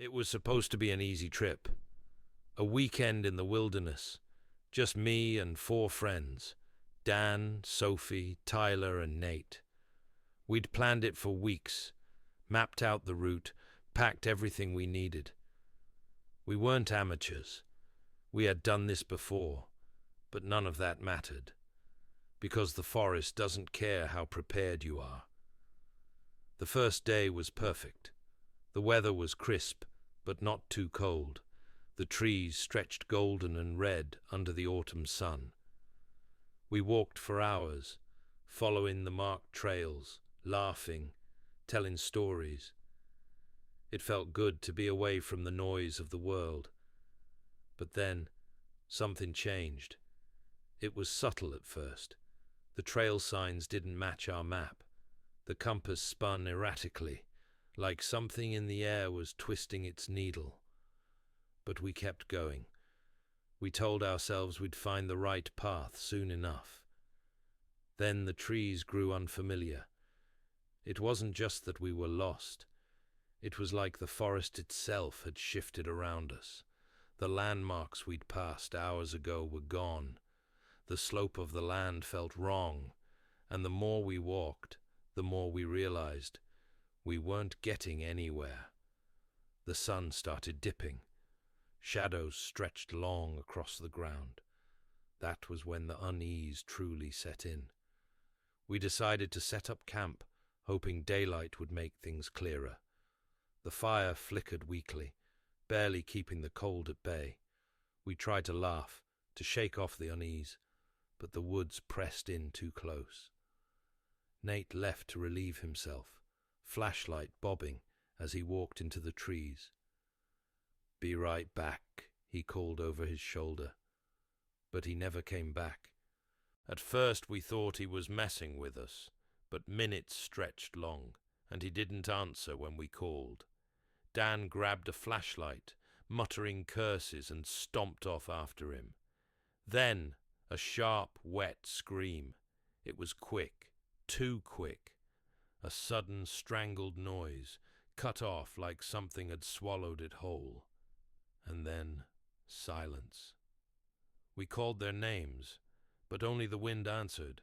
It was supposed to be an easy trip. A weekend in the wilderness. Just me and 4 friends. Dan, Sophie, Tyler, and Nate. We'd planned it for weeks, mapped out the route, packed everything we needed. We weren't amateurs. We had done this before, but none of that mattered, because the forest doesn't care how prepared you are. The first day was perfect. The weather was crisp, but not too cold. The trees stretched golden and red under the autumn sun. We walked for hours, following the marked trails, laughing, telling stories. It felt good to be away from the noise of the world. But then, something changed. It was subtle at first. The trail signs didn't match our map. The compass spun erratically, like something in the air was twisting its needle. But we kept going. We told ourselves we'd find the right path soon enough. Then the trees grew unfamiliar. It wasn't just that we were lost. It was like the forest itself had shifted around us. The landmarks we'd passed hours ago were gone. The slope of the land felt wrong, and the more we walked, the more we realized we weren't getting anywhere. The sun started dipping. Shadows stretched long across the ground. That was when the unease truly set in. We decided to set up camp, hoping daylight would make things clearer. The fire flickered weakly, barely keeping the cold at bay. We tried to laugh, to shake off the unease, but the woods pressed in too close. Nate left to relieve himself, flashlight bobbing as he walked into the trees. "Be right back," he called over his shoulder. But he never came back. At first we thought he was messing with us, but minutes stretched long, and he didn't answer when we called. Dan grabbed a flashlight, muttering curses, and stomped off after him. Then a sharp, wet scream. It was quick, too quick. A sudden, strangled noise, cut off like something had swallowed it whole. And then silence. We called their names, but only the wind answered.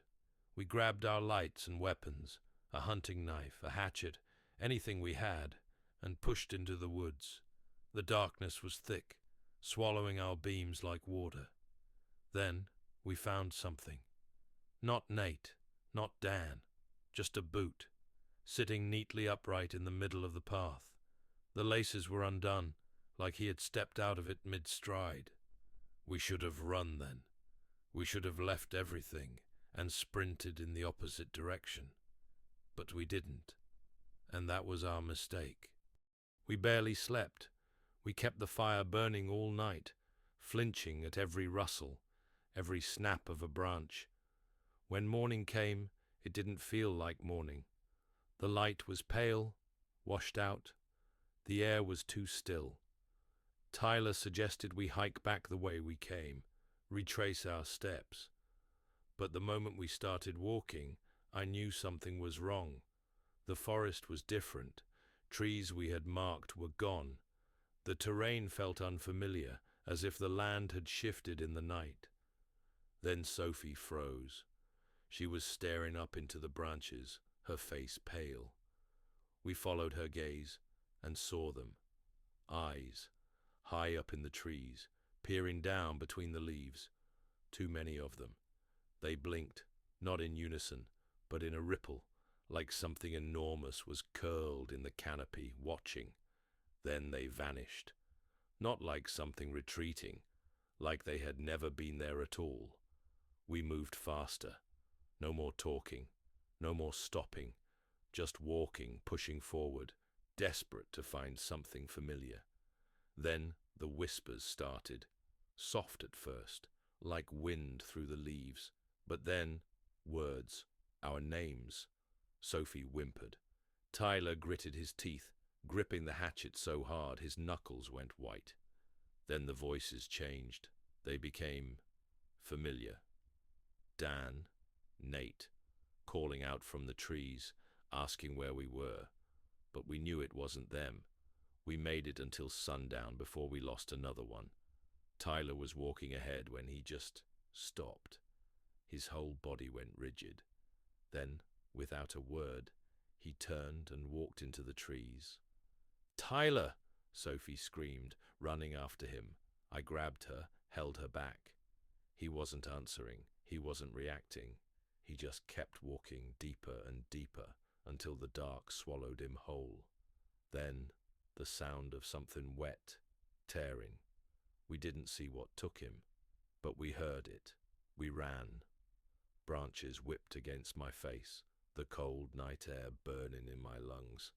We grabbed our lights and weapons, a hunting knife, a hatchet, anything we had, and pushed into the woods. The darkness was thick, swallowing our beams like water. Then we found something. Not Nate, not Dan, just a boot, sitting neatly upright in the middle of the path. The laces were undone, like he had stepped out of it mid-stride. We should have run then. We should have left everything and sprinted in the opposite direction. But we didn't, and that was our mistake. We barely slept. We kept the fire burning all night, flinching at every rustle, every snap of a branch. When morning came, it didn't feel like morning. The light was pale, washed out. The air was too still. Tyler suggested we hike back the way we came, retrace our steps. But the moment we started walking, I knew something was wrong. The forest was different. Trees we had marked were gone. The terrain felt unfamiliar, as if the land had shifted in the night. Then Sophie froze. She was staring up into the branches, her face pale. We followed her gaze and saw them. Eyes, high up in the trees, peering down between the leaves. Too many of them. They blinked, not in unison, but in a ripple, like something enormous was curled in the canopy, watching. Then they vanished. Not like something retreating, like they had never been there at all. We moved faster. No more talking, no more stopping, just walking, pushing forward, desperate to find something familiar. Then the whispers started, soft at first, like wind through the leaves, but then words, our names. Sophie whimpered. Tyler gritted his teeth, gripping the hatchet so hard his knuckles went white. Then the voices changed. They became familiar. Dan, Nate, calling out from the trees, asking where we were. But we knew it wasn't them. We made it until sundown before we lost another one. Tyler was walking ahead when he just stopped. His whole body went rigid. Then, without a word, he turned and walked into the trees. "Tyler!" Sophie screamed, running after him. I grabbed her, held her back. He wasn't answering. He wasn't reacting. He just kept walking deeper and deeper until the dark swallowed him whole. Then, the sound of something wet, tearing. We didn't see what took him, but we heard it. We ran. Branches whipped against my face, the cold night air burning in my lungs.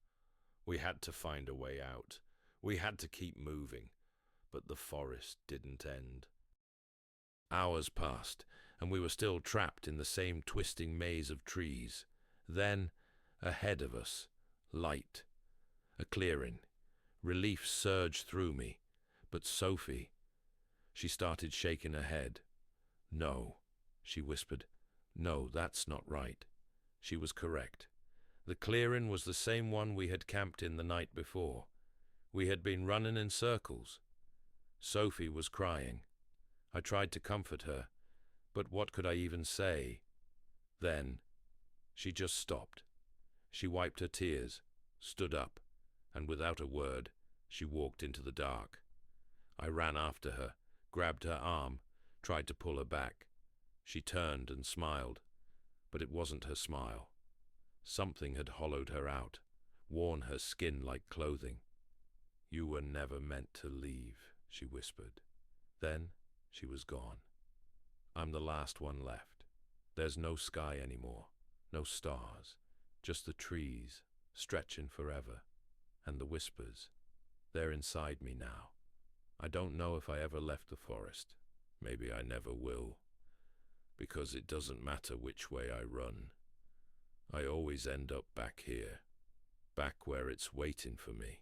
We had to find a way out. We had to keep moving, but the forest didn't end. Hours passed, and we were still trapped in the same twisting maze of trees. Then, ahead of us, light. A clearing. Relief surged through me. But Sophie, she started shaking her head. "No," she whispered. "No, that's not right." She was correct. The clearing was the same one we had camped in the night before. We had been running in circles. Sophie was crying. I tried to comfort her, but what could I even say? Then, she just stopped. She wiped her tears, stood up, and without a word, she walked into the dark. I ran after her, grabbed her arm, tried to pull her back. She turned and smiled, but it wasn't her smile. Something had hollowed her out, worn her skin like clothing. "You were never meant to leave," she whispered. Then she was gone. I'm the last one left. There's no sky anymore, no stars, just the trees stretching forever, and the whispers. They're inside me now. I don't know if I ever left the forest. Maybe I never will. Because it doesn't matter which way I run. I always end up back here, back where it's waiting for me.